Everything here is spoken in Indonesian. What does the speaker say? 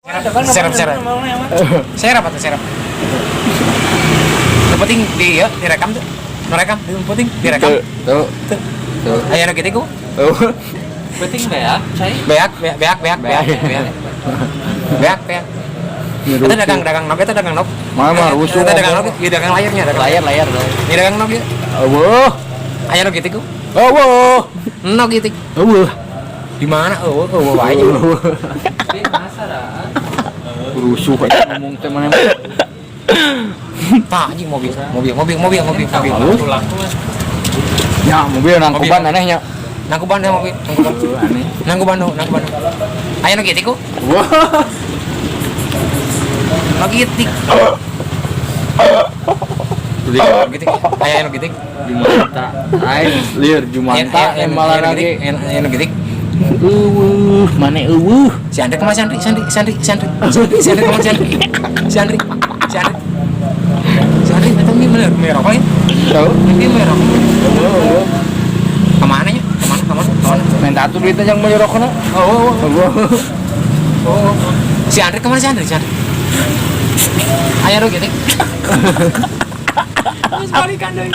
Serap. Serap atau serap? Yang penting direkam tuh. Merekam, yang penting direkam. Tuh. Ayo nu gitu ku. Penting beak, cai. Beak. Kita dagang nok. Mama rusuh. Kita dagang nok, ieu dagang layarnya, Layar. Ini dagang nok ieu. Eueuh. Aya nu gitu ku. Eueuh. Nok gitu. Eueuh. Di mana? Wae. Tapi penasaran. Rusuh aja ngomong teh mana. Tah anjing mobil. Laku mas. Ya, mobil nangkuban anehnya. Nangkuban ya mobil. Aneh. Nangkuban. Aya nu gitu ku. Wah. Logitik. Gitu. Aya nu gitu. Jumanta. Aing lieur Jumanta malah lagi. Aya nu gitu. Mana eueuh? Si Andri kemana Sandri kemana Sandri itu bener merok lain Tahu? ini merok kemana Main tato duitnya yang menyerokna. oh si Andri kemana Sandri ayo lu gitu harus balikan deh